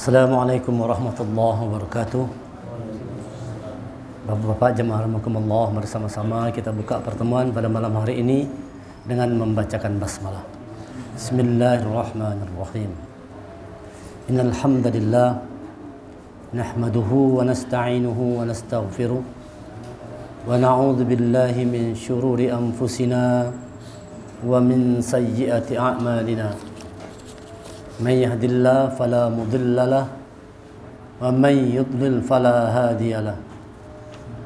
Assalamualaikum warahmatullahi wabarakatuh. Bapak-bapak jemaah rahimakumullah, bersama-sama kita buka pertemuan pada malam hari ini dengan membacakan basmalah. Bismillahirrahmanirrahim. Innal hamdalillah nahmaduhu wa nasta'inuhu wa nastaghfiruh wa na'udzu billahi min syururi anfusina wa min sayyiati a'malina. من يهد الله فلا مضل له ومن يضلل فلا هادي له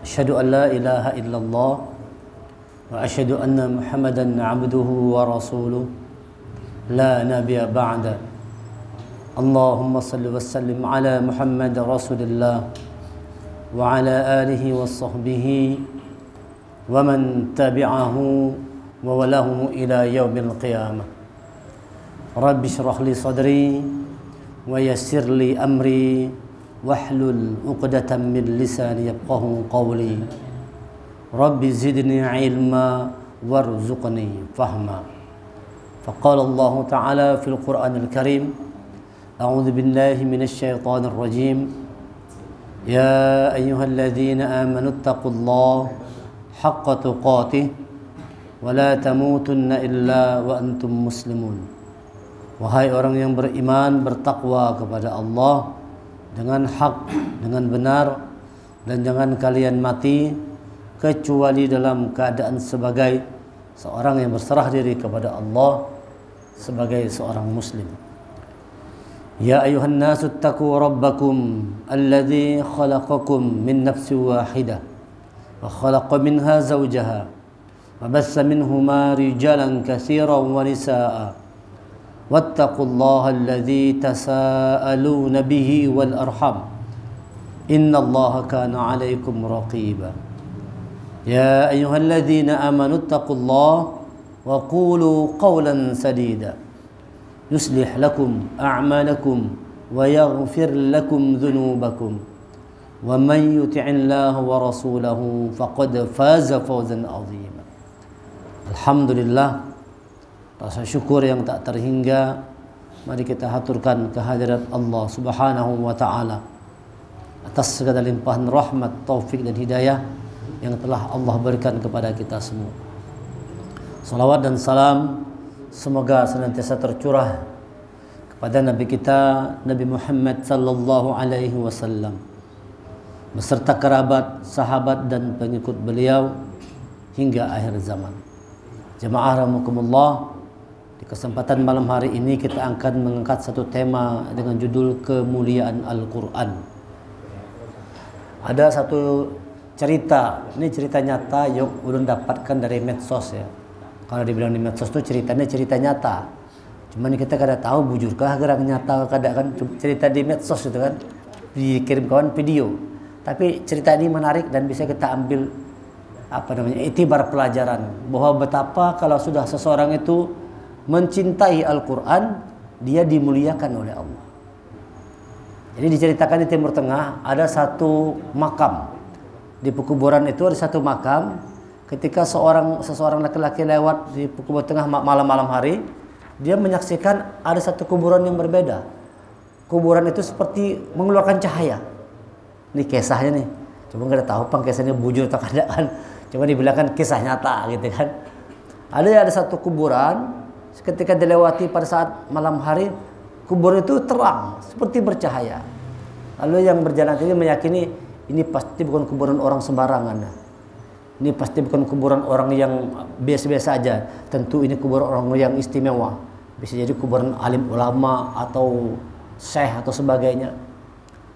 أشهد أن لا إله إلا الله وأشهد أن محمدا عبده ورسوله لا نبي بعده اللهم صل وسلم على محمد رسول الله وعلى آله وصحبه ومن تبعه ووله إلى يوم القيامة Rabbi syrah li sadri wa yassir li amri wahlul 'uqdatam min lisani yafqahu qawli. Rabbi zidni ilma warzuqni fahma. Faqala Allah Ta'ala fil Qur'anil Karim, A'udzu billahi minasy syaithanir rajim. Ya ayyuhalladzina amanu taqullaha haqqa tuqatih wa la tamutunna illa wa antum muslimun. Wahai orang yang beriman, bertakwa kepada Allah dengan hak, dengan benar, dan jangan kalian mati kecuali dalam keadaan sebagai seorang yang berserah diri kepada Allah, sebagai seorang muslim. Ya ayuhan nasu taqu rabbakum alladzi khalaqakum min nafsin wahidah wa khalaqa minha zawjaha wa bassa minhuma rijalan katsiran wa nisaa'a واتقوا الله الذي تساءلون به والأرحام إن الله كان عليكم رقيبا يا أيها الذين آمنوا اتقوا الله وقولوا قولا سديدا يصلح لكم أعمالكم ويغفر لكم ذنوبكم ومن يطع الله ورسوله فقد فاز فوزا عظيما. الحمد لله, rasa syukur yang tak terhingga mari kita haturkan kehadirat Allah Subhanahu wa Ta'ala atas segala limpahan rahmat, taufik dan hidayah yang telah Allah berikan kepada kita semua. Salawat dan salam semoga senantiasa tercurah kepada Nabi kita, Nabi Muhammad sallallahu alaihi wasallam, beserta kerabat, sahabat dan pengikut beliau hingga akhir zaman. Jemaah rahimakumullah, di kesempatan malam hari ini kita akan mengangkat satu tema dengan judul kemuliaan Al-Quran. Ada satu cerita, ini cerita nyata yang ulun dapatkan dari medsos ya. Kalau dibilang di medsos itu ceritanya cerita nyata. Cuman kita kada tahu bujurkah gerang nyata kada kan, cerita di medsos itu kan dikirim kawan video. Tapi cerita ini menarik dan bisa kita ambil itibar pelajaran bahwa betapa kalau sudah seseorang itu mencintai Al-Quran, dia dimuliakan oleh Allah. Jadi diceritakan di Timur Tengah ada satu makam. Di pekuburan itu ada satu makam. Ketika seseorang laki-laki lewat di pekuburan tengah malam-malam hari, dia menyaksikan ada satu kuburan yang berbeda. Kuburan itu seperti mengeluarkan cahaya. Ini kisahnya nih. Coba nggak tahu pang kisahnya bujur atau keadaan. Coba dibilangkan kisah nyata gitu kan. Ada satu kuburan. Ketika dilewati pada saat malam hari, kubur itu terang seperti bercahaya. Lalu yang berjalan ini meyakini ini pasti bukan kuburan orang sembarangan. Ini pasti bukan kuburan orang yang biasa-biasa aja. Tentu ini kuburan orang yang istimewa. Bisa jadi kuburan alim ulama atau syekh atau sebagainya.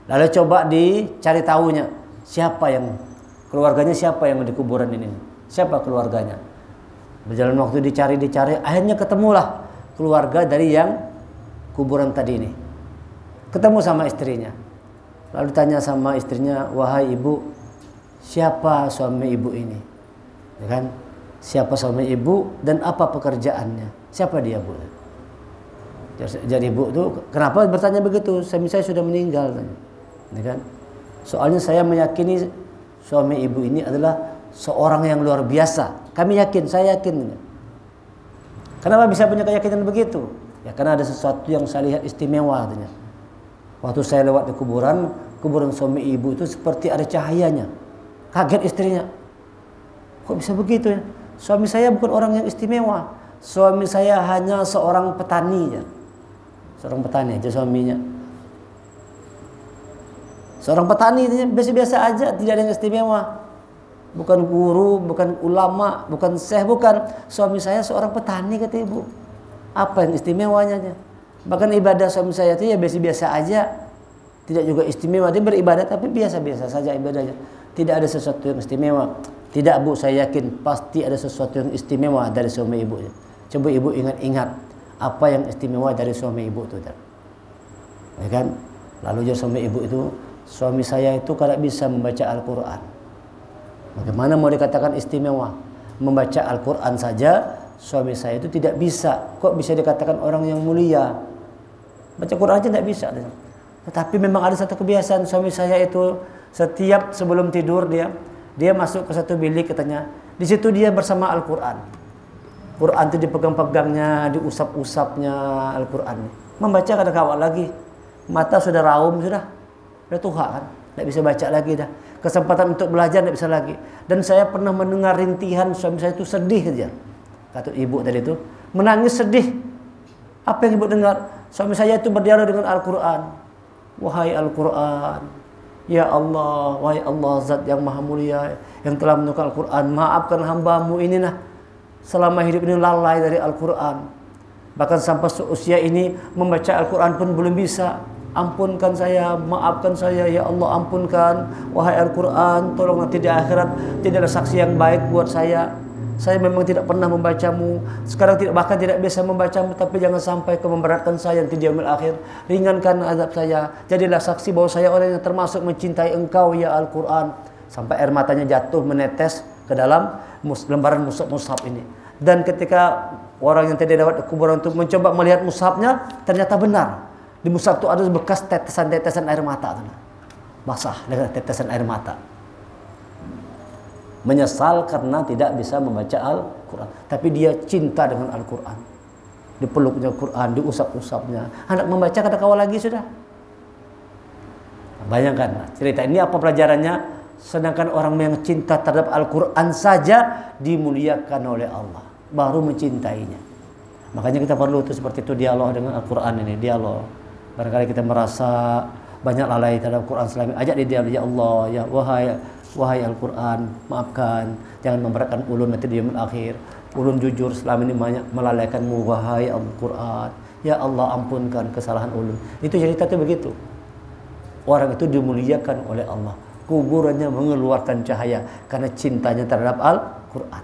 Lalu coba dicari tahunya keluarganya siapa yang di kuburan ini? Siapa keluarganya? Berjalan waktu dicari, akhirnya ketemulah keluarga dari yang kuburan tadi ini. Ketemu sama istrinya. Lalu tanya sama istrinya, wahai ibu, siapa suami ibu ini? Ya kan? Siapa suami ibu dan apa pekerjaannya? Siapa dia, Bu? Jadi ibu tuh, kenapa bertanya begitu? Saya sudah meninggal. Ya kan? Soalnya saya meyakini suami ibu ini adalah seorang yang luar biasa. Saya yakin. Kenapa bisa punya keyakinan begitu? Ya karena ada sesuatu yang saya lihat istimewa katanya. Waktu saya lewat di kuburan suami ibu itu seperti ada cahayanya. Kaget istrinya. Kok bisa begitu ya? Suami saya bukan orang yang istimewa. Suami saya hanya seorang petani ya. Seorang petani aja suaminya. Seorang petani biasa-biasa aja, tidak ada yang istimewa. Bukan guru, bukan ulama, bukan syekh, bukan. Suami saya seorang petani kata ibu. Apa yang istimewanya aja? Bahkan ibadah suami saya itu ya biasa-biasa aja. Tidak juga istimewa, dia beribadah tapi biasa-biasa saja ibadahnya. Tidak ada sesuatu yang istimewa. Tidak bu, saya yakin pasti ada sesuatu yang istimewa dari suami ibu. Coba ibu ingat-ingat apa yang istimewa dari suami ibu itu. Ya kan? Lalu juga suami ibu itu, suami saya itu kada bisa membaca Al-Quran. Bagaimana mau dikatakan istimewa? Membaca Al-Quran saja suami saya itu tidak bisa. Kok bisa dikatakan orang yang mulia? Baca Quran aja tidak bisa. Tetapi memang ada satu kebiasaan suami saya itu, setiap sebelum tidur dia masuk ke satu bilik katanya. Di situ dia bersama Al-Quran. Quran itu dipegang-pegangnya, diusap-usapnya Al-Quran. Membaca kada kawal lagi. Mata sudah raum sudah tua kan, tidak bisa baca lagi dah. Kesempatan untuk belajar tidak bisa lagi. Dan saya pernah mendengar rintihan suami saya itu sedih saja. Kata ibu tadi itu menangis sedih. Apa yang ibu dengar? Suami saya itu berdialog dengan Al-Quran. Wahai Al-Quran, ya Allah, wahai Allah Zat yang Maha Mulia, yang telah menurunkan Al-Quran, maafkan hambamu ini nah, selama hidup ini lalai dari Al-Quran. Bahkan sampai seusia ini membaca Al-Quran pun belum bisa. Ampunkan saya, maafkan saya, ya Allah ampunkan. Wahai Al-Quran, tolong nanti di akhirat tidak ada saksi yang baik buat saya. Saya memang tidak pernah membacamu. Sekarang bahkan tidak bisa membacamu. Tapi jangan sampai kau memberatkan saya nanti di yaumil akhir. Ringankan azab saya. Jadilah saksi bahwa saya orang yang termasuk mencintai engkau ya Al-Quran. Sampai air matanya jatuh menetes ke dalam lembaran mushaf ini. Dan ketika orang yang tadi lewat kuburan itu mencoba melihat mushafnya, ternyata benar. Di mushaf itu ada bekas tetesan-tetesan air mata. Basah dengan tetesan air mata. Menyesal karena tidak bisa membaca Al-Quran. Tapi dia cinta dengan Al-Quran. Dipeluknya Al-Quran, diusap-usapnya. Anak membaca kada kawal lagi sudah. Bayangkan cerita ini apa pelajarannya? Sedangkan orang yang cinta terhadap Al-Quran saja dimuliakan oleh Allah. Baru mencintainya. Makanya kita perlu itu seperti itu dialog dengan Al-Quran ini. Dialog. Barangkali kita merasa banyak lalai terhadap Al-Quran selama ini. Ajak dia dialog. Ya Allah, ya wahai Al-Quran, maafkan, jangan memberatkan ulun nanti di yaumil akhir. Ulun jujur selama ini banyak melalaikanmu, wahai Al-Quran. Ya Allah ampunkan kesalahan ulun. Itu cerita itu begitu. Orang itu dimuliakan oleh Allah. Kuburannya mengeluarkan cahaya karena cintanya terhadap Al-Quran.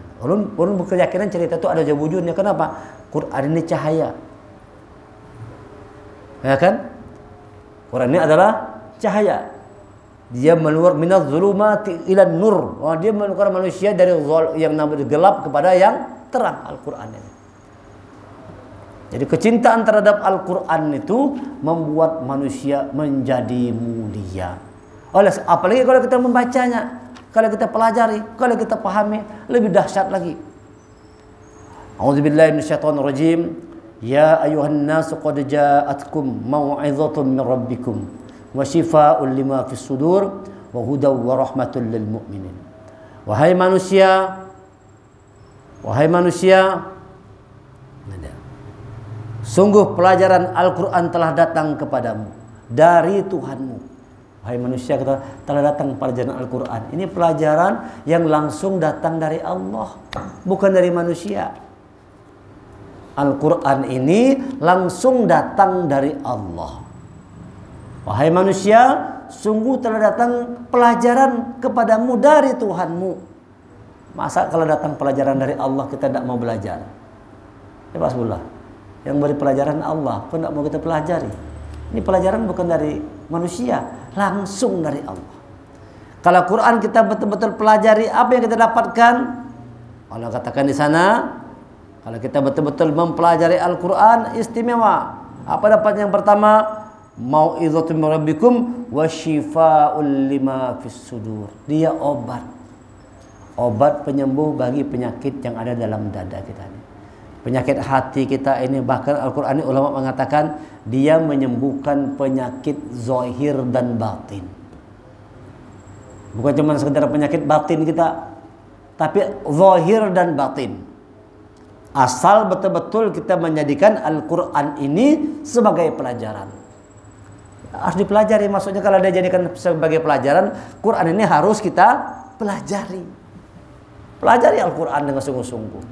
Ulun berkeyakinan cerita itu ada wujudnya. Kenapa? Quran ini cahaya. Ya kan? Quran ini adalah cahaya. Dia meluar minaz zulumati ilan nur. Dia menukar manusia dari yang namanya gelap kepada yang terang. Al-Quran ini. Jadi kecintaan terhadap Al-Quran itu membuat manusia menjadi mulia. Apalagi kalau kita membacanya, kalau kita pelajari, kalau kita pahami, lebih dahsyat lagi. A'udzubillahi minasyaitonirrajim. Ya ayuhan nasu qad ja'atkum mau'izatun min rabbikum wa shifaa'un lima fis sudur wa hudaw wa rahmatul lil mu'minin. Wahai manusia, sungguh pelajaran Al-Quran telah datang kepadamu dari Tuhanmu. Wahai manusia, telah datang pelajaran Al-Quran. Ini pelajaran yang langsung datang dari Allah, bukan dari manusia. Al-Quran ini langsung datang dari Allah. Wahai manusia, sungguh telah datang pelajaran kepadamu dari Tuhanmu. Masa kalau datang pelajaran dari Allah kita tidak mau belajar? Ya Pak Sebulah, yang beri pelajaran Allah, kok tidak mau kita pelajari? Ini pelajaran bukan dari manusia, langsung dari Allah. Kalau Quran kita betul-betul pelajari, apa yang kita dapatkan? Allah katakan di sana, kalau kita betul-betul mempelajari Al-Quran, istimewa. Apa dapat yang pertama? Mau'izatun min rabbikum wa shifaa'un lima fis sudur. Dia obat. Obat penyembuh bagi penyakit yang ada dalam dada kita ini. Penyakit hati kita ini, bahkan Al-Quran ini ulama mengatakan dia menyembuhkan penyakit zahir dan batin. Bukan cuma sekedar penyakit batin kita, tapi zahir dan batin. Asal betul-betul kita menjadikan Al-Quran ini sebagai pelajaran. Harus dipelajari, maksudnya kalau dia jadikan sebagai pelajaran, Quran ini harus kita pelajari. Pelajari Al-Quran dengan sungguh-sungguh.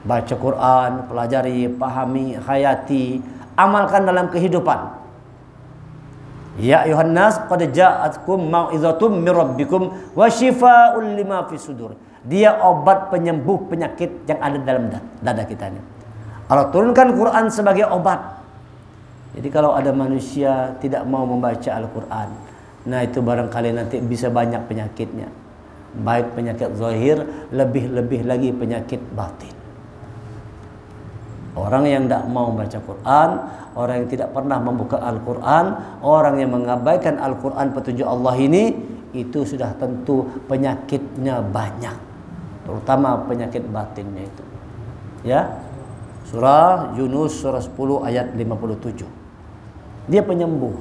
Baca Quran, pelajari, pahami, hayati, amalkan dalam kehidupan. Ya ayuhan nas qad ja'atkum mau'izatum mir rabbikum wa shifaa'un lima fis sudur. Dia obat penyembuh penyakit yang ada dalam dada kita ini. Allah turunkan Quran sebagai obat. Jadi kalau ada manusia tidak mau membaca Al-Quran, nah itu barangkali nanti bisa banyak penyakitnya. Baik penyakit zahir, lebih-lebih lagi penyakit batin. Orang yang tidak mau membaca Quran, orang yang tidak pernah membuka Al-Quran, orang yang mengabaikan Al-Quran petunjuk Allah ini, itu sudah tentu penyakitnya banyak, terutama penyakit batinnya itu. Ya, surah Yunus surah 10 ayat 57. Dia penyembuh.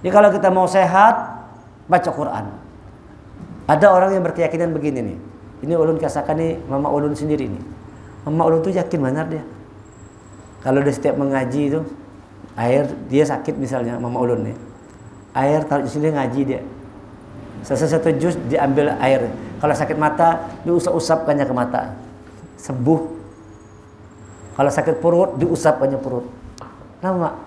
Jadi kalau kita mau sehat, baca Quran. Ada orang yang berkeyakinan begini nih. Ini ulun kasakan nih, mama ulun sendiri nih. Mama ulun tuh yakin benar dia. Kalau dia setiap mengaji itu, air dia sakit misalnya, mama ulun nih, air taruh di sini ngaji dia. Selesai satu jus diambil air. Kalau sakit mata, diusap-usapkannya ke mata, sembuh. Kalau sakit perut, diusapkannya perut. Lama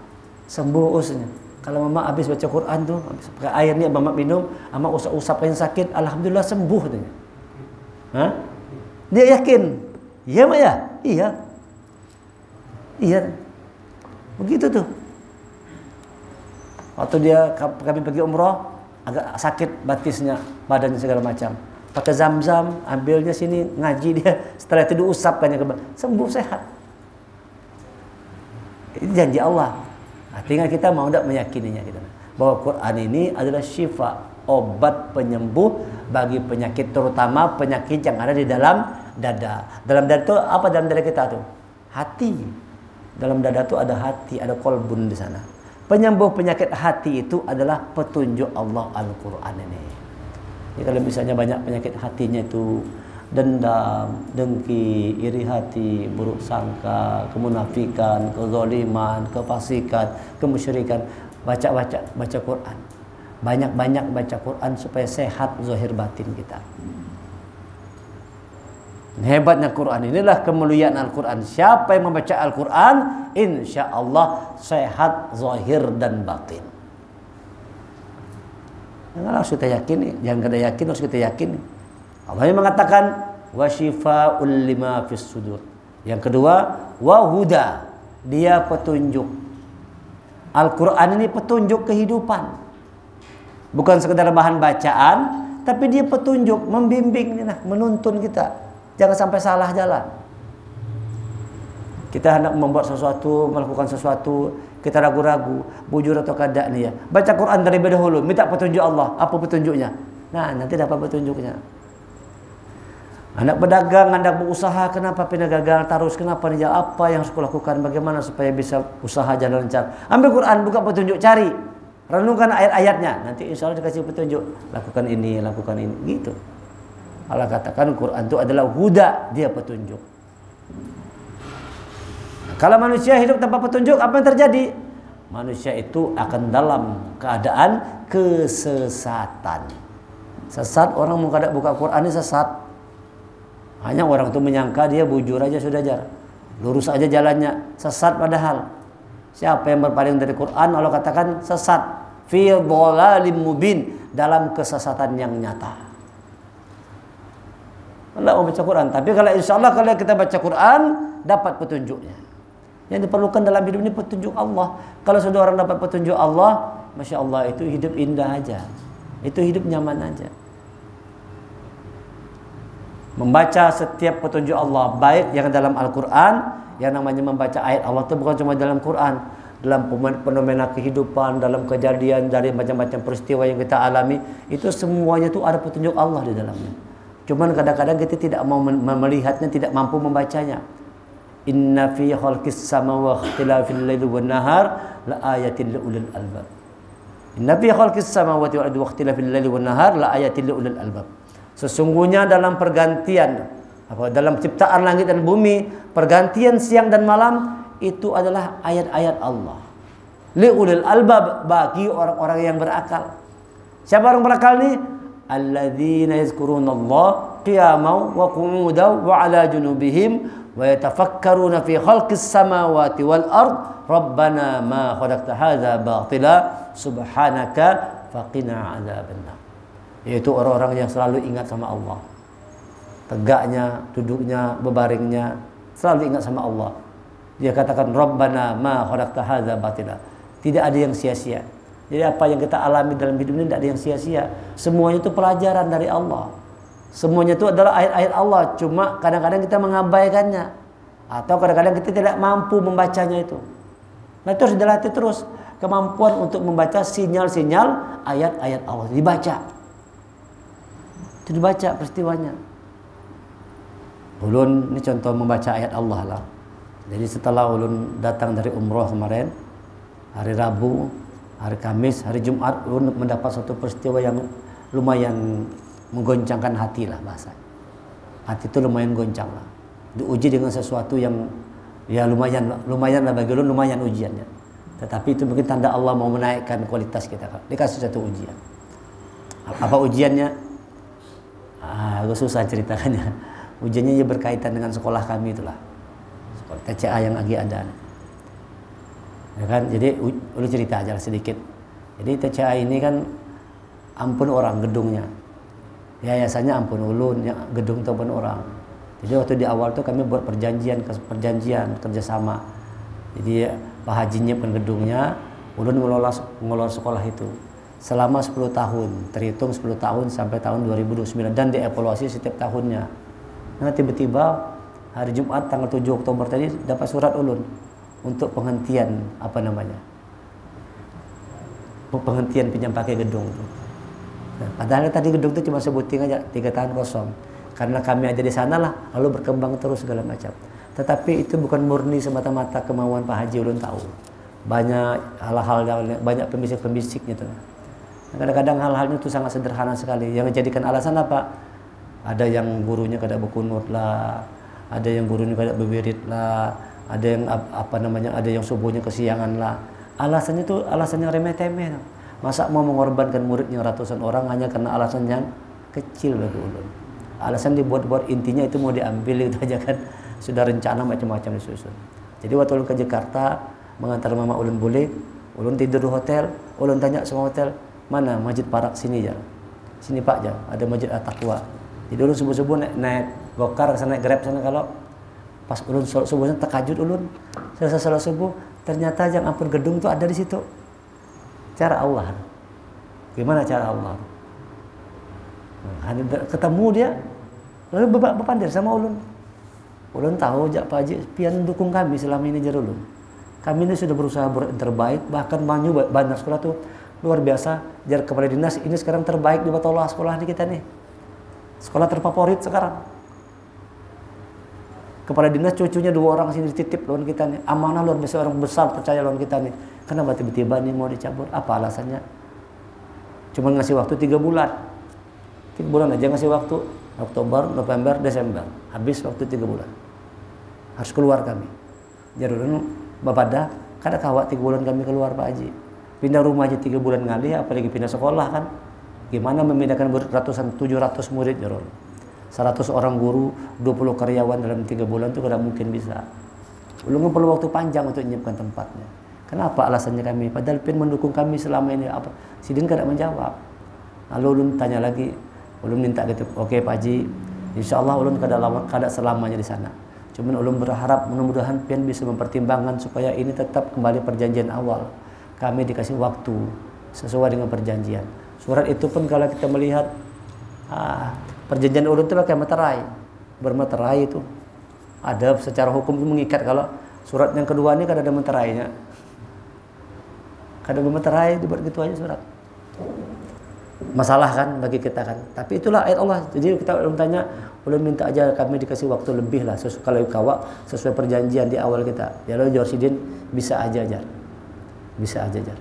sembuh usnya. Kalau mama habis baca Quran tuh, habis pakai air nih mama minum, mama usap-usapkan sakit, alhamdulillah sembuh katanya. Hah? Dia yakin. Iya mak ya? Iya. Iya, begitu tuh. Waktu kami pergi umroh, agak sakit batisnya, badannya segala macam. Pakai zam-zam, ambilnya sini, ngaji dia. Setelah itu diusapkannya ke sembuh sehat. Ini janji Allah. Nah, tinggal kita mau tidak meyakininya kita. Bahwa Quran ini adalah syifa, obat penyembuh bagi penyakit, terutama penyakit yang ada di dalam dada. Dalam dada itu apa dalam dada kita tuh? Hati. Dalam dada itu ada hati, ada kolbun di sana. Penyembuh penyakit hati itu adalah petunjuk Allah Al-Quran ini. Jadi kalau misalnya banyak penyakit hatinya itu dendam, dengki, iri hati, buruk sangka, kemunafikan, kezaliman, kefasikan, kemusyrikan, baca Quran. Banyak-banyak baca Quran supaya sehat zahir batin kita. Hebatnya Quran, inilah kemuliaan Al-Quran. Siapa yang membaca Al-Quran, insya Allah sehat zahir dan batin. Harus kita yakini, jangan kita yakin, harus kita yakini. Allah yang mengatakan wa shifaa'ul lima fis sudur. Yang kedua, wa huda, dia petunjuk. Al-Quran ini petunjuk kehidupan. Bukan sekedar bahan bacaan, tapi dia petunjuk, membimbing, menuntun kita. Jangan sampai salah jalan. Kita hendak membuat sesuatu, melakukan sesuatu, kita ragu-ragu, bujur atau kada nih ya. Baca Quran terlebih dahulu, minta petunjuk Allah. Apa petunjuknya? Nah, nanti dapat petunjuknya. Anak pedagang, anak berusaha, kenapa pindah gagal terus? Kenapa nih? Apa yang harus kulakukan? Bagaimana supaya bisa usaha jalan lancar? Ambil Quran, buka petunjuk, cari. Renungkan ayat-ayatnya. Nanti insya Allah dikasih petunjuk. Lakukan ini, gitu. Allah katakan Quran itu adalah huda, dia petunjuk. Kalau manusia hidup tanpa petunjuk, apa yang terjadi? Manusia itu akan dalam keadaan kesesatan. Sesat, orang buka Quran ini sesat. Hanya orang itu menyangka dia bujur aja sudah jar. Lurus aja jalannya, sesat padahal. Siapa yang berpaling dari Quran, Allah katakan sesat. Fi dhalalim mubin, dalam kesesatan yang nyata. Allah mau baca Quran, tapi kalau insya Allah kalau kita baca Quran dapat petunjuknya. Yang diperlukan dalam hidup ini petunjuk Allah. Kalau sudah orang dapat petunjuk Allah, masya Allah, itu hidup indah aja, itu hidup nyaman aja. Membaca setiap petunjuk Allah, baik yang dalam Al-Quran, yang namanya membaca ayat Allah itu bukan cuma dalam Quran, dalam fenomena kehidupan, dalam kejadian, dari macam-macam peristiwa yang kita alami, itu semuanya itu ada petunjuk Allah di dalamnya. Cuman kadang-kadang kita tidak mau melihatnya, tidak mampu membacanya. Inna fi khalqis samawati wa ikhtilafil laili wan nahar la ayatin li ulil albab. Inna fi khalqis samawati wa ikhtilafil laili wan nahar la ayatin li ulil albab. Sesungguhnya dalam pergantian dalam ciptaan langit dan bumi, pergantian siang dan malam itu adalah ayat-ayat Allah. Li ulil albab, bagi orang-orang yang berakal. Siapa orang berakal ini? Alladzina yazkurunallaha qiyaman wa qu'udan wa 'ala junubihim wa yatafakkaruna fi khalqis samawati wal ard rabbana ma khalaqta hadza batila subhanaka faqina 'adzabannar. Yaitu orang-orang yang selalu ingat sama Allah, tegaknya, duduknya, berbaringnya, selalu ingat sama Allah. Dia katakan rabbana ma khalaqta hadza batila. Tidak ada yang sia-sia. Jadi apa yang kita alami dalam hidup ini tidak ada yang sia-sia. Semuanya itu pelajaran dari Allah. Semuanya itu adalah ayat-ayat Allah. Cuma kadang-kadang kita mengabaikannya, atau kadang-kadang kita tidak mampu membacanya itu. Nah, itu harus dilatih terus kemampuan untuk membaca sinyal-sinyal ayat-ayat Allah. Dibaca. Itu dibaca peristiwanya. Ulun ini contoh membaca ayat Allah lah. Jadi setelah ulun datang dari umroh kemarin, hari Rabu, hari Kamis, hari Jumat, ulun mendapat satu peristiwa yang lumayan menggoncangkan hati lah bahasa. Hati itu lumayan goncang lah. Diuji dengan sesuatu yang ya lumayan lah bagi ulun, lumayan ujiannya. Tetapi itu mungkin tanda Allah mau menaikkan kualitas kita. Dikasih satu ujian. Apa ujiannya? Agak susah ceritakannya. Ujiannya berkaitan dengan sekolah kami itulah, sekolah TCA yang lagi ada. Ya kan, jadi ulun cerita aja sedikit. Jadi TCA ini kan ampun orang gedungnya. Yayasannya ampun ulun, ya, gedung itu ampun orang. Jadi waktu di awal tuh kami buat perjanjian kerjasama. Jadi Pak Haji nyiapkan gedungnya, ulun ngelola sekolah itu selama 10 tahun, terhitung 10 tahun sampai tahun 2029 dan dievaluasi setiap tahunnya. Nah, tiba-tiba hari Jumat tanggal 7 Oktober tadi dapat surat ulun untuk penghentian penghentian pinjam pakai gedung itu. Nah, padahal tadi gedung itu cuma sebuting aja 3 tahun kosong. Karena kami ada di sana lah, lalu berkembang terus segala macam. Tetapi itu bukan murni semata-mata kemauan Pak Haji, ulun tahu. Banyak hal-hal, banyak pembisik-pembisiknya tuh. Kadang-kadang hal-hal itu sangat sederhana sekali. Yang dijadikan alasan apa? Ada yang gurunya kada berkunut lah, ada yang gurunya kada berwirid lah, ada yang ada yang subuhnya kesiangan lah. Alasannya itu alasan yang remeh-temeh. Masa mau mengorbankan muridnya ratusan orang hanya karena alasan yang kecil bagi ulun. Alasan dibuat-buat, intinya itu mau diambil itu aja kan. Sudah rencana macam-macam disusun. Jadi waktu ulun ke Jakarta mengantar mama ulun bule, ulun tidur di hotel, ulun tanya sama hotel, mana Masjid Parak sini ya? Sini Pak ya, ada Masjid At-Taqwa. Jadi ulun subuh-subuh naik gokar ke sana, naik Grab sana, kalau pas ulun subuhnya terkajut ulun. Selesai salat subuh, ternyata yang ampun gedung itu ada di situ. Cara Allah. Gimana cara Allah? Ketemu dia, lalu berpandir sama ulun. Ulun tahu Pak Haji pian dukung kami selama ini jar ulun. Kami ini sudah berusaha yang terbaik, bahkan banyak sekolah tuh luar biasa. Jar kepala dinas ini sekarang terbaik di Batolah sekolah di kita nih. Sekolah terfavorit sekarang. Kepala dinas cucunya 2 orang sini dititip lawan kita nih. Amanah luar biasa, orang besar percaya lawan kita nih. Kenapa tiba-tiba nih mau dicabut? Apa alasannya? Cuma ngasih waktu 3 bulan. 3 bulan aja ngasih waktu. Oktober, November, Desember. Habis waktu 3 bulan. Harus keluar kami. Jadi dulu Bapak dah, kada kawat 3 bulan kami keluar Pak Haji. Pindah rumah aja 3 bulan ngalih, apalagi pindah sekolah kan. Gimana memindahkan ratusan 700 murid Jarul. 100 orang guru, 20 karyawan dalam 3 bulan itu kada mungkin bisa. Belum perlu waktu panjang untuk menyiapkan tempatnya. Kenapa alasannya kami? Padahal pin mendukung kami selama ini apa? Sidin kada menjawab. Lalu ulun tanya lagi, ulun minta gitu, oke Pak Haji, insya Allah ulun kada selamanya di sana. Cuman ulun berharap mudah-mudahan pian bisa mempertimbangkan supaya ini tetap kembali perjanjian awal. Kami dikasih waktu sesuai dengan perjanjian. Surat itu pun kalau kita melihat perjanjian ulun itu pakai materai. Bermaterai itu ada secara hukum itu mengikat. Kalau surat yang kedua ini kada ada materainya. Kada bermaterai dibuat gitu aja surat. masalah kan bagi kita kan. Tapi itulah ayat Allah. Jadi kita tanya, ulun minta aja kami dikasih waktu lebih lah. Kalau kawa sesuai perjanjian di awal kita. Ya lo Jorsidin bisa aja jar. Bisa aja jar.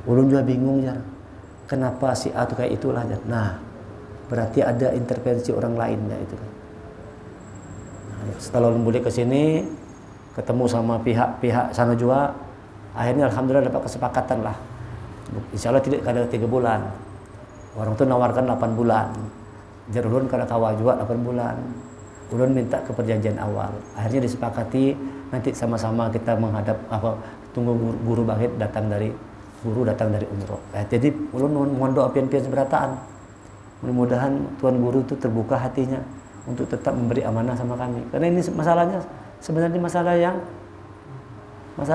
Ulun juga bingung jar. Kenapa si A tuh kayak itulah jar. Nah, berarti ada intervensi orang lain ya itu kan. Nah, setelah ulun balik ke sini, ketemu sama pihak sana juga, akhirnya alhamdulillah dapat kesepakatan lah. Insya Allah tidak ada 3 bulan. Orang tuh nawarkan 8 bulan. Jar ulun kada kawa juga 8 bulan. Ulun minta ke perjanjian awal. Akhirnya disepakati nanti sama-sama kita menghadap tunggu guru bangkit datang dari umroh. Jadi ulun mohon doa pian-pian seberataan. Mudah-mudahan Tuan Guru itu terbuka hatinya untuk tetap memberi amanah sama kami. Karena ini masalahnya sebenarnya masalah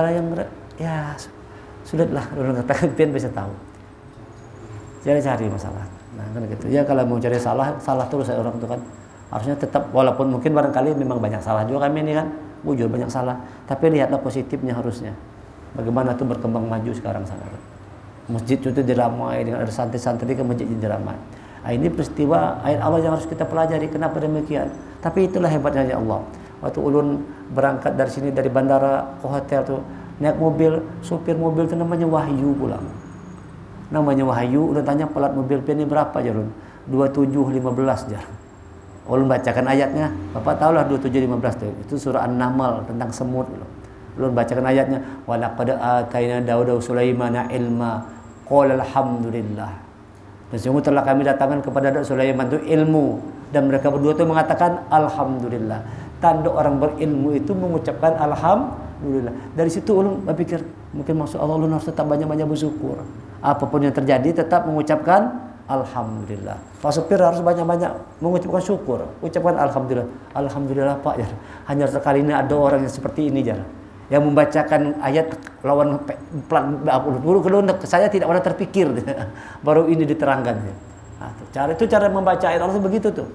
yang ya sudahlah ulun katakan pian bisa tahu. Jangan cari masalah. Nah kan gitu. Ya kalau mau cari salah terus saya orang itu kan harusnya tetap, walaupun mungkin barangkali memang banyak salah juga kami ini kan, bujur banyak salah. Tapi lihatlah positifnya harusnya. Bagaimana tuh berkembang maju sekarang sana. Masjid itu diramai dengan ada santri-santri ke masjid diramai. Nah, ini peristiwa ayat Allah yang harus kita pelajari. Kenapa demikian? Tapi itulah hebatnya Allah. Waktu ulun berangkat dari sini dari bandara ke hotel tuh naik mobil, supir mobil itu namanya Wahyu pulang. Namanya Wahyu, udah tanya pelat mobil ini berapa Jarun? 2715 jar. Ulun bacakan ayatnya, Bapak tahulah 2715 itu surah An-Naml tentang semut. Ulun bacakan ayatnya, wa laqad ataina Dauda Sulaimana ilma qala alhamdulillah. Dan sungguh telah kami datangkan kepada Daud Sulaiman itu ilmu, dan mereka berdua itu mengatakan alhamdulillah. Tanda orang berilmu itu mengucapkan alhamdulillah. Dari situ ulun berpikir, mungkin maksud Allah ulun harus tetap banyak-banyak bersyukur. Apapun yang terjadi tetap mengucapkan alhamdulillah. Pak supir harus banyak-banyak mengucapkan syukur. Ucapkan alhamdulillah. Alhamdulillah Pak jar. Hanya sekali ini ada orang yang seperti ini jar, yang membacakan ayat lawan plat dulu saya tidak pernah terpikir. Baru ini diterangkan. Nah, cara membaca ayat Allah begitu tuh.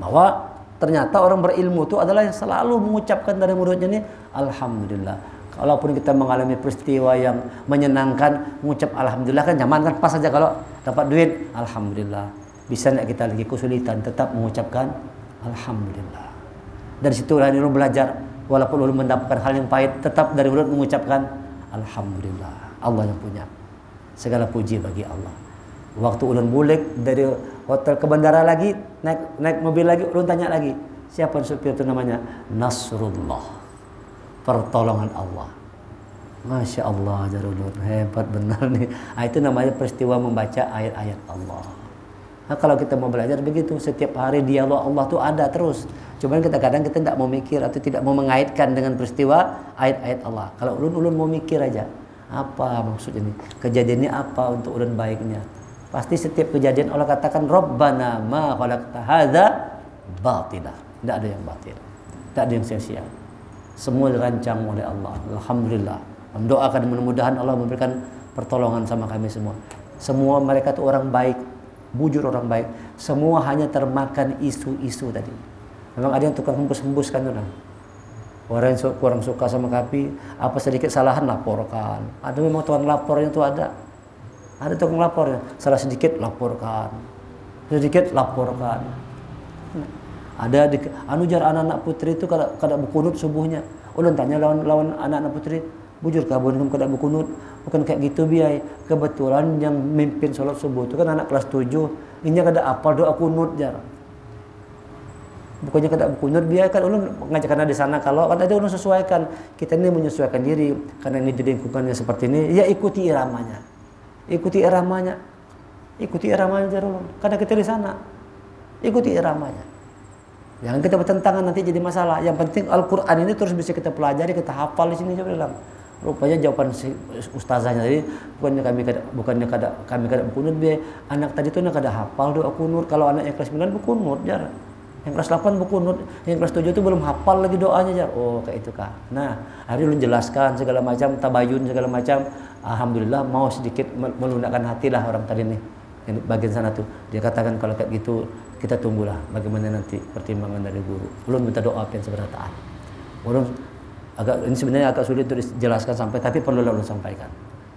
Bahwa ternyata orang berilmu itu adalah yang selalu mengucapkan dari mulutnya ini alhamdulillah. Kalaupun kita mengalami peristiwa yang menyenangkan, mengucap alhamdulillah kan nyaman kan, pas saja. Kalau dapat duit alhamdulillah. Bisa enggak kita lagi kesulitan tetap mengucapkan alhamdulillah. Dari situlah ulun belajar, walaupun ulun mendapatkan hal yang pahit, tetap dari mulut mengucapkan alhamdulillah. Allah yang punya. Segala puji bagi Allah. Waktu ulun balik dari hotel ke bandara lagi, naik mobil lagi, ulun tanya lagi, siapa supir itu namanya? Nasrullah. Pertolongan Allah. Masya Allah jarulun, hebat benar nih. Nah, itu namanya peristiwa membaca ayat-ayat Allah. Nah, kalau kita mau belajar begitu, setiap hari dialog Allah tuh ada terus. Cuman kadang kita tidak mau mikir atau tidak mau mengaitkan dengan peristiwa ayat-ayat Allah. Kalau ulun mau mikir aja, apa maksud ini? Kejadiannya apa untuk ulun baiknya? Pasti setiap kejadian Allah katakan Rabbana ma khalaqta hadza batila. Tidak ada yang batil, tidak ada yang sia-sia. Semua dirancang oleh Allah. Alhamdulillah. Mendoakan mudah-mudahan Allah memberikan pertolongan sama kami semua. Semua mereka itu orang baik, bujur orang baik. Semua hanya termakan isu-isu tadi. Memang ada yang tukang hembus-hembuskan orang. Orang yang kurang suka sama kami, apa sedikit salahan laporkan. Ada memang tuan lapornya itu ada. Ada tukang lapornya. Salah sedikit laporkan. Sedikit laporkan. Ada di jar anak-anak putri itu kada berkunut subuhnya. Ulun tanya lawan anak-anak putri, bujur kabun kamu kada berkunut? Bukan kayak gitu biai. Kebetulan yang mimpin sholat subuh itu kan anak kelas 7. Ini kada apal doa kunut jar. Bukannya kada berkunut biai kan ulun ngajakan di sana, kalau kan ada ulun sesuaikan. Kita ini menyesuaikan diri karena ini di lingkungannya seperti ini, ya ikuti iramanya. Ikuti iramanya. Ikuti iramanya jar ulun. Karena kita di sana. Ikuti iramanya. Jangan kita bertentangan nanti jadi masalah. Yang penting Al-Quran ini terus bisa kita pelajari, kita hafal di sini juga bilang. Rupanya jawaban si ustazahnya tadi bukannya kami kada berkunut biar anak tadi tuh kada hafal doa kunut. Kalau anak yang kelas 9 berkunut jar. Yang kelas 8 berkunut, yang kelas 7 itu belum hafal lagi doanya jar. Oh, kayak itu kah. Nah, hari lu jelaskan segala macam, tabayun segala macam. Alhamdulillah mau sedikit melunakkan hati lah orang tadi nih. Yang bagian sana tuh dia katakan kalau kayak gitu kita tunggulah bagaimana nanti pertimbangan dari guru. Belum minta doa pian seberataan. Ulun ini sebenarnya agak sulit untuk dijelaskan sampai, tapi perlu ulun sampaikan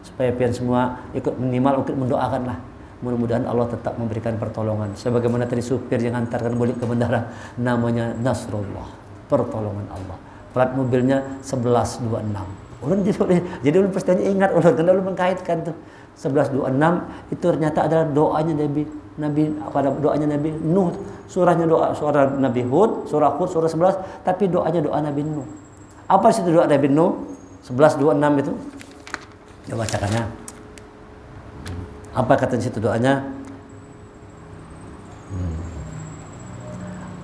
supaya pian semua ikut minimal ikut mendoakan lah. mudah-mudahan Allah tetap memberikan pertolongan. Sebagaimana tadi supir yang hantarkan balik ke bandara, namanya Nasrullah, pertolongan Allah. Plat mobilnya 1126. Ulun jadi ulun pastinya ingat ulun, karena ulun mengkaitkan tuh 1126 itu ternyata adalah doanya Nabi Nuh, surah Nabi Hud, surah Hud, surah 11, tapi doanya doa Nabi Nuh. Apa sih itu doa Nabi Nuh? 1126 itu. Coba bacakannya. Apa kata di situ doanya?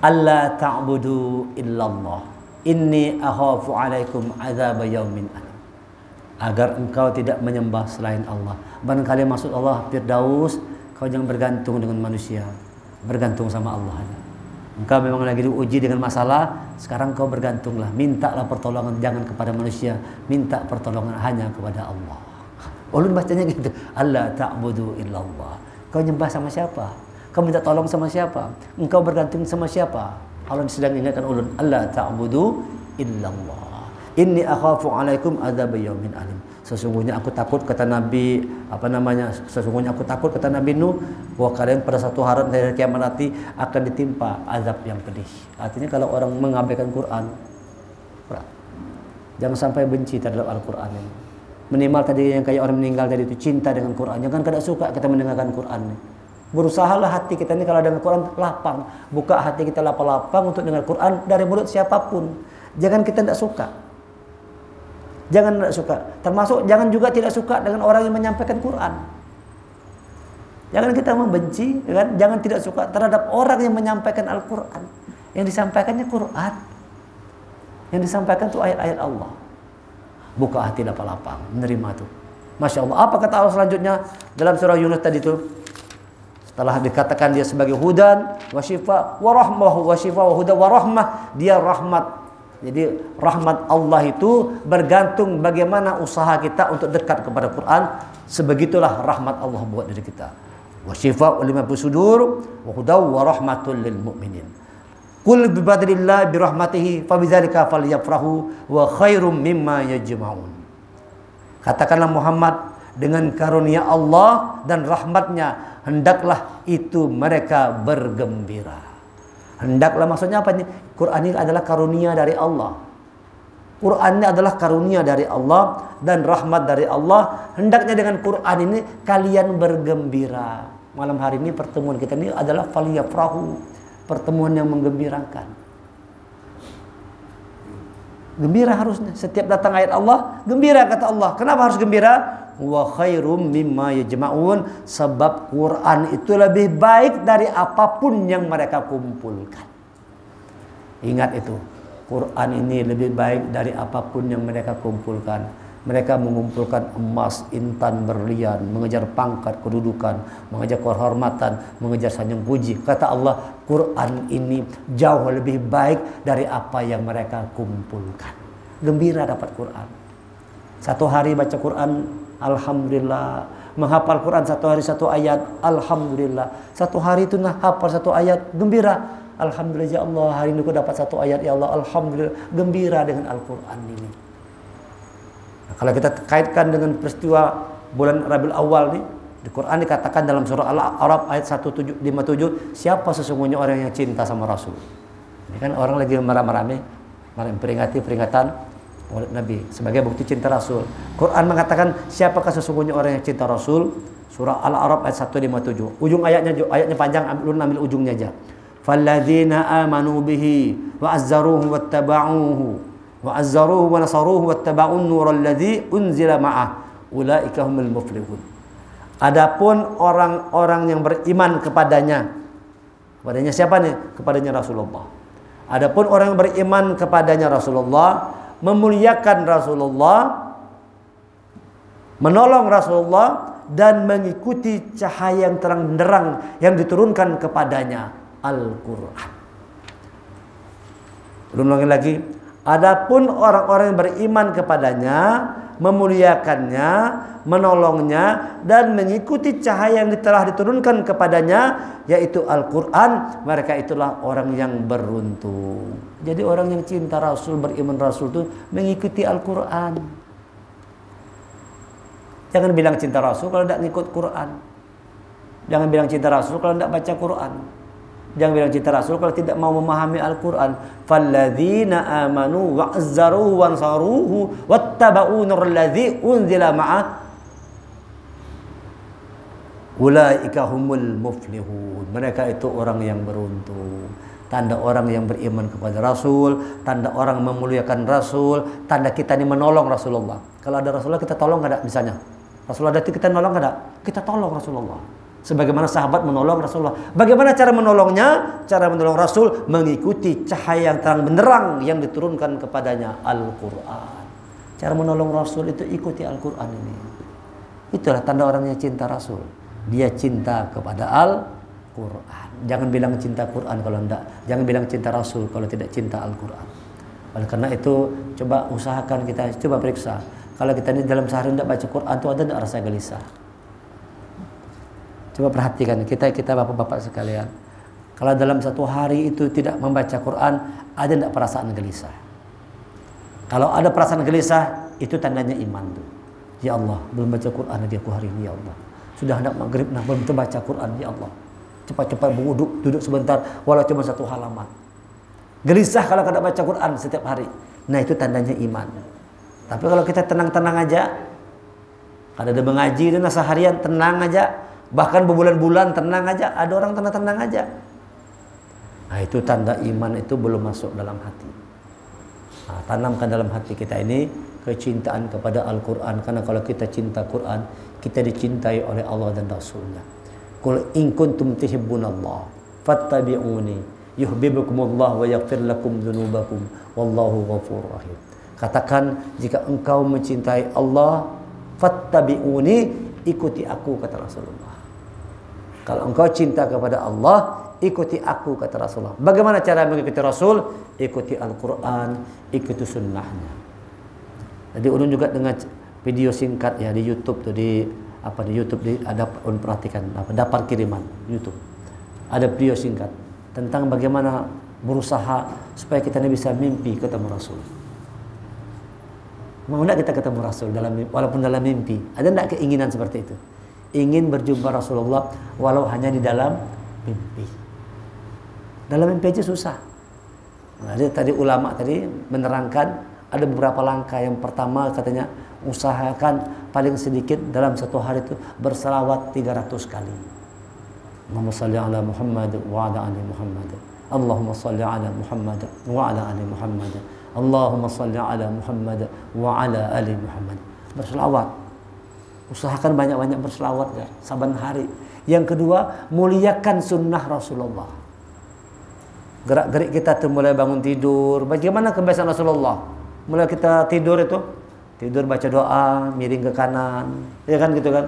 Alla ta'budu illallah. Inni akhafu alaikum azab yaumin alim. Agar engkau tidak menyembah selain Allah. Barangkali maksud Allah Firdaus, kau jangan bergantung dengan manusia, bergantung sama Allah aja. Engkau memang lagi diuji dengan masalah, sekarang kau bergantunglah, mintalah pertolongan jangan kepada manusia, minta pertolongan hanya kepada Allah. Ulun bacanya gitu, Allah ta'budu illallah. Kau nyembah sama siapa? Kau minta tolong sama siapa? Engkau bergantung sama siapa? Allah sedang ingatkan ulun, Allah ta'budu illallah. Inni akhafu alaikum adzab yaumin alim. Sesungguhnya aku takut, kata Nabi sesungguhnya aku takut, kata Nabi Nuh, bahwa kalian pada satu hari dari kiamat nanti akan ditimpa azab yang pedih. Artinya kalau orang mengabaikan Quran, jangan sampai benci terhadap Al-Quran ini. Minimal tadi yang kayak orang meninggal tadi itu cinta dengan Quran. Jangan kada suka kita mendengarkan Quran ini. Berusahalah hati kita ini kalau dengan Quran lapang, buka hati kita lapang-lapang untuk dengar Quran dari mulut siapapun. Jangan kita tidak suka. Jangan tidak suka. Termasuk jangan juga tidak suka dengan orang yang menyampaikan Quran. Jangan kita membenci, kan? Jangan tidak suka terhadap orang yang menyampaikan Al-Quran. Yang disampaikannya Quran. Yang disampaikan itu ayat-ayat Allah. Buka hati lapang-lapang, menerima tuh. Masya Allah. Apa kata Allah selanjutnya dalam surah Yunus tadi itu? Setelah dikatakan dia sebagai hudan, wa syifa, wa rahmah, wa syifa, wa huda, wa rahmah, dia rahmat. Jadi rahmat Allah itu bergantung bagaimana usaha kita untuk dekat kepada Quran. Sebegitulah rahmat Allah buat diri kita. Wa syifa lima sudur, wa huda, wa rahmatul lil mu'minin. Qul bi fadlillah bi rahmatihi fa bidzalika falyafrahu wa khairum mimma yajma'un. Katakanlah Muhammad, dengan karunia Allah dan rahmatnya hendaklah itu mereka bergembira. Hendaklah maksudnya apa nih? Quran ini adalah karunia dari Allah. Quran ini adalah karunia dari Allah dan rahmat dari Allah. Hendaknya dengan Quran ini kalian bergembira. Malam hari ini pertemuan kita ini adalah falyafrahu, pertemuan yang menggembirakan. Gembira harusnya. Setiap datang ayat Allah, gembira kata Allah. Kenapa harus gembira? Wa khairum mimma yajma'un. Sebab Quran itu lebih baik dari apapun yang mereka kumpulkan. Ingat itu. Quran ini lebih baik dari apapun yang mereka kumpulkan. Mereka mengumpulkan emas, intan, berlian, mengejar pangkat, kedudukan, mengejar kehormatan, mengejar sanjung puji. Kata Allah, Quran ini jauh lebih baik dari apa yang mereka kumpulkan. Gembira dapat Quran. Satu hari baca Quran, alhamdulillah. Menghafal Quran satu hari satu ayat, alhamdulillah. Satu hari itu hafal satu ayat, gembira. Alhamdulillah ya Allah, hari ini aku dapat satu ayat ya Allah, alhamdulillah. Gembira dengan Al-Quran ini. Kalau kita kaitkan dengan peristiwa bulan Rabiul Awal nih, di Quran dikatakan dalam surah Al-A'raf ayat 157, siapa sesungguhnya orang yang cinta sama Rasul. Ini kan orang lagi marah-marah memperingati peringatan Maulid Nabi sebagai bukti cinta Rasul. Quran mengatakan siapakah sesungguhnya orang yang cinta Rasul? Surah Al-A'raf ayat 157. Ujung ayatnya panjang, ambil ujungnya aja. Falladzina amanu bihi wa azzaruhu wattaba'uhu wa azzaruhu wa nasaruhu wattaba'un nural ladzi unzila ma'ah ulaika humul muflihun. Adapun orang-orang yang beriman kepadanya siapa nih? Kepadanya Rasulullah. Adapun orang yang beriman kepadanya Rasulullah, memuliakan Rasulullah, menolong Rasulullah dan mengikuti cahaya yang terang benderang yang diturunkan kepadanya, Al-Quran. Belum lagi. Adapun orang-orang yang beriman kepadanya, memuliakannya, menolongnya dan mengikuti cahaya yang telah diturunkan kepadanya, yaitu Al-Quran, mereka itulah orang yang beruntung. Jadi orang yang cinta Rasul, beriman Rasul itu mengikuti Al-Quran. Jangan bilang cinta Rasul kalau tidak ngikut Quran. Jangan bilang cinta Rasul kalau tidak baca Quran. Jangan bilang cinta Rasul kalau tidak mau memahami Al-Quran. Falladzina amanu wa'azzaruhu wansaruhu wattaba'u nuralladzi unzila ma'ah ulaika humul muflihun. Mereka itu orang yang beruntung. Tanda orang yang beriman kepada Rasul, tanda orang memuliakan Rasul, tanda kita ini menolong Rasulullah. Kalau ada Rasulullah kita tolong nggak ada misalnya? Rasulullah ada kita nolong nggak ada? Kita tolong Rasulullah. Sebagaimana sahabat menolong Rasulullah. Bagaimana cara menolongnya? Cara menolong Rasul mengikuti cahaya yang terang benderang yang diturunkan kepadanya, Al-Quran. Cara menolong Rasul itu ikuti Al-Quran ini. Itulah tanda orang yang cinta Rasul. Dia cinta kepada Al-Quran. Jangan bilang cinta Quran kalau tidak. Jangan bilang cinta Rasul kalau tidak cinta Al-Quran. Oleh karena itu, coba usahakan kita, coba periksa. Kalau kita ini dalam sehari tidak baca Quran, itu ada tidak rasa gelisah? Coba perhatikan, kita bapak-bapak sekalian. Kalau dalam satu hari itu tidak membaca Quran, ada tidak perasaan gelisah? Kalau ada perasaan gelisah, itu tandanya iman tuh. Ya Allah, belum baca Quran lagi aku hari ini, ya Allah. Sudah hendak maghrib, nah belum baca Quran, ya Allah. Cepat-cepat berwuduk, duduk sebentar, walau cuma 1 halaman. Gelisah kalau tidak baca Quran setiap hari. Nah itu tandanya iman. Tapi kalau kita tenang-tenang aja, kalau ada mengaji itu seharian tenang aja, bahkan berbulan-bulan tenang aja, ada orang tenang-tenang aja. Nah itu tanda iman itu belum masuk dalam hati. Nah, tanamkan dalam hati kita ini kecintaan kepada Al-Quran. Karena kalau kita cinta Quran, kita dicintai oleh Allah dan Rasulnya. Qul in kuntum tuhibbunallah fattabi'uni yuhibbukumullah wa yaghfir lakum dzunubakum wallahu ghafurur rahim. Katakan, jika engkau mencintai Allah, fattabi'uni, ikuti aku, kata Rasulullah. Kalau engkau cinta kepada Allah, ikuti aku, kata Rasulullah. Bagaimana cara mengikuti Rasul? Ikuti Al-Quran, ikuti sunnahnya. Jadi ulun juga dengan video singkat ya di YouTube tuh, di YouTube ada, perhatikan daftar kiriman YouTube. Ada video singkat tentang bagaimana berusaha supaya kita ini bisa mimpi ketemu Rasul. Mau enggak kita ketemu Rasul walaupun dalam mimpi? Ada enggak keinginan seperti itu? Ingin berjumpa Rasulullah walau hanya di dalam mimpi. Dalam mimpi aja susah. Nah, tadi ulama tadi menerangkan ada beberapa langkah. Yang pertama katanya, usahakan paling sedikit dalam satu hari itu berselawat 300 kali. Allahumma salli ala Muhammad wa ala ali Muhammad. Allahumma salli ala Muhammad wa ala ali Muhammad. Allahumma salli ala Muhammad wa ala ali Muhammad. Berselawat. Usahakan banyak-banyak berselawat ya, saban hari. Yang kedua, muliakan sunnah Rasulullah. Gerak-gerik kita tuh mulai bangun tidur. Bagaimana kebiasaan Rasulullah? Mulai kita tidur itu, tidur baca doa, miring ke kanan, ya kan gitu kan?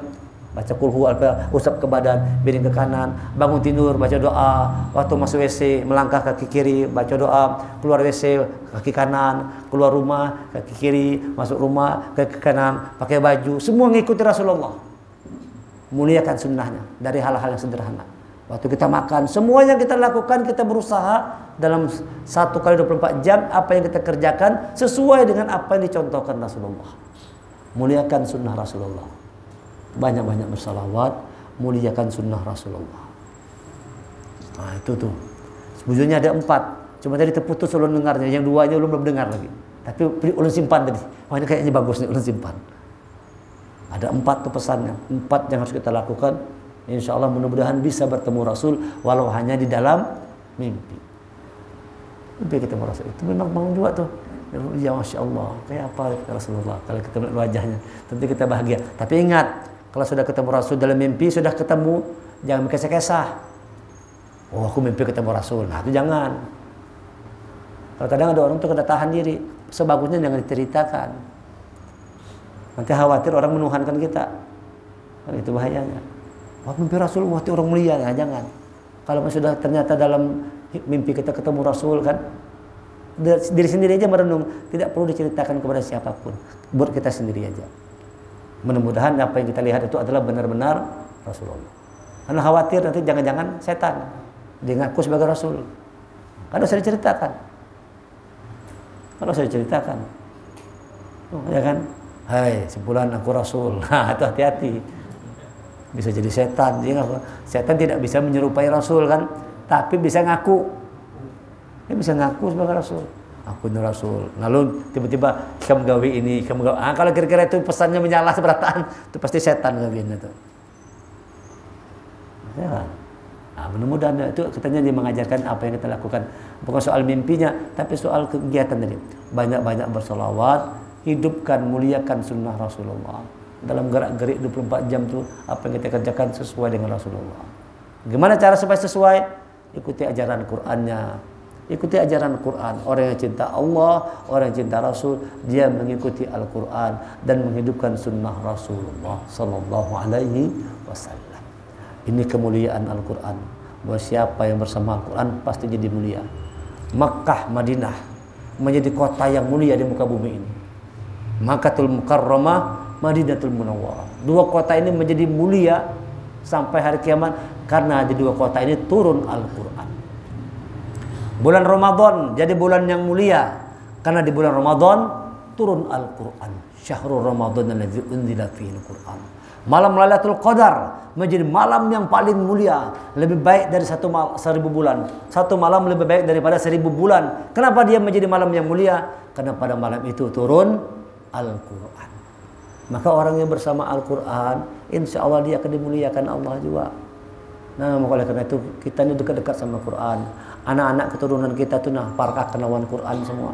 Baca kulhu, usap ke badan, miring ke kanan. Bangun tidur baca doa, waktu masuk WC melangkah kaki kiri, baca doa, keluar WC kaki kanan, keluar rumah kaki kiri, masuk rumah kaki kanan, pakai baju, semua ngikuti Rasulullah. Muliakan sunnahnya dari hal-hal yang sederhana. Waktu kita makan, semuanya kita lakukan, kita berusaha dalam 1 kali 24 jam apa yang kita kerjakan sesuai dengan apa yang dicontohkan Rasulullah. Muliakan sunnah Rasulullah. Banyak-banyak bersalawat, muliakan sunnah Rasulullah. Nah itu tuh. Sebetulnya ada 4. Cuma tadi terputus ulun dengarnya, yang 2 nya belum dengar lagi. Tapi ulun simpan tadi. Wah ini kayaknya bagus nih, ulun simpan. Ada 4 tuh pesannya. 4 yang harus kita lakukan. Insya Allah mudah-mudahan bisa bertemu Rasul walau hanya di dalam mimpi. Mimpi ketemu Rasul itu memang bangun juga tuh. Ya Masya Allah, kayak apa Rasulullah kalau kita melihat wajahnya, tentu kita bahagia. Tapi ingat, kalau sudah ketemu Rasul dalam mimpi, sudah ketemu, jangan berkesah-kesah. Oh aku mimpi ketemu Rasul, nah itu jangan. Kalau kadang ada orang tuh kena tahan diri, sebagusnya jangan diceritakan. Nanti khawatir orang menuhankan kita, kan itu bahayanya. Wah mimpi Rasul, wah itu orang mulia, nah, jangan. Kalau sudah ternyata dalam mimpi kita ketemu Rasul kan, diri sendiri aja merenung, tidak perlu diceritakan kepada siapapun, buat kita sendiri aja. Mudah-mudahan apa yang kita lihat itu adalah benar-benar Rasulullah. Karena khawatir nanti jangan-jangan setan dia ngaku sebagai Rasul. Kan usah diceritakan. Kalau saya ceritakan, oh, ya kan, hai sebulan aku Rasul, nah itu hati-hati. bisa jadi setan. Setan tidak bisa menyerupai Rasul kan, tapi bisa ngaku. Dia bisa ngaku sebagai Rasul. Aku ini Rasul. Lalu tiba-tiba kamu gawe ini, kamu gawe. Kalau kira-kira itu pesannya menyalah seberataan, itu pasti setan gawinya itu. Ya. Mudah-mudahan itu katanya dia mengajarkan apa yang kita lakukan, bukan soal mimpinya tapi soal kegiatan tadi. Banyak-banyak bersolawat, hidupkan, muliakan sunnah Rasulullah dalam gerak-gerik 24 jam tuh. Apa yang kita kerjakan sesuai dengan Rasulullah. Gimana cara supaya sesuai? Ikuti ajaran Qur'annya, ikuti ajaran Quran. Orang yang cinta Allah, orang yang cinta Rasul, dia mengikuti Al-Quran dan menghidupkan sunnah Rasulullah Sallallahu Alaihi Wasallam. Ini kemuliaan Al-Quran. Bahwa siapa yang bersama Al-Quran pasti jadi mulia. Makkah, Madinah menjadi kota yang mulia di muka bumi ini. Makkatul Mukarramah, Madinatul Munawwarah. Dua kota ini menjadi mulia sampai hari kiamat karena di dua kota ini turun Al-Quran. Bulan Ramadan jadi bulan yang mulia karena di bulan Ramadan turun Al-Quran. Syahrul Ramadan alladzi unzila fihi Al-Quran. Malam Lailatul Qadar menjadi malam yang paling mulia, lebih baik dari 1.000 bulan. Satu malam lebih baik daripada 1.000 bulan. Kenapa dia menjadi malam yang mulia? Karena pada malam itu turun Al-Quran. Maka orang yang bersama Al-Quran, insya Allah dia akan dimuliakan Allah juga. Nah, oleh karena itu kita ini dekat-dekat sama Quran. Anak-anak keturunan kita tuh parkah kenawan Quran semua.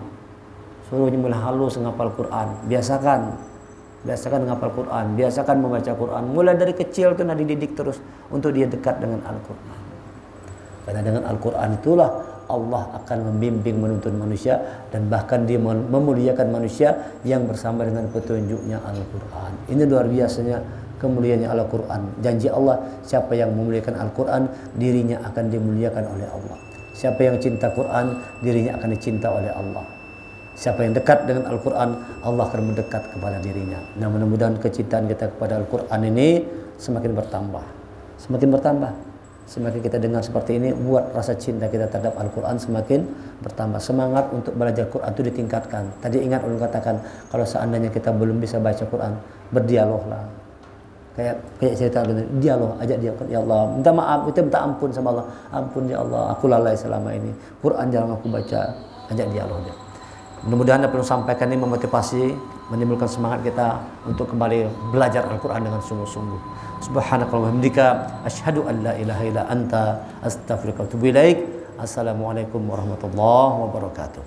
Suruhnya mulai halus ngapal Quran. Biasakan ngapal Quran, biasakan membaca Quran. Mulai dari kecil tuh dididik terus untuk dia dekat dengan Al-Quran. Karena dengan Al-Quran itulah Allah akan membimbing, menuntun manusia, dan bahkan dia memuliakan manusia yang bersama dengan petunjuknya Al-Quran. Ini luar biasanya kemuliaannya Al-Quran. Janji Allah, siapa yang memuliakan Al-Quran, dirinya akan dimuliakan oleh Allah. Siapa yang cinta Quran, dirinya akan dicinta oleh Allah. Siapa yang dekat dengan Al-Quran, Allah akan mendekat kepada dirinya. Nah, mudah-mudahan kecintaan kita kepada Al-Quran ini semakin bertambah. Semakin kita dengar seperti ini, buat rasa cinta kita terhadap Al-Quran semakin bertambah. Semangat untuk belajar Quran itu ditingkatkan. Tadi ingat ulun katakan, kalau seandainya kita belum bisa baca Quran, berdialoglah. Kayak cerita dialog, ajak dia, ya Allah, minta maaf, kita minta ampun sama Allah. Ampun ya Allah, aku lalai selama ini. Quran jarang aku baca, ajak dialog dia. Mudah-mudahan apa yang sampaikan ini memotivasi, menimbulkan semangat kita untuk kembali belajar Al-Quran dengan sungguh-sungguh. Subhanakallahumma wa bihamdika asyhadu an la ilaha illa anta astaghfiruka wa atubu ilaik. Assalamualaikum warahmatullahi wabarakatuh.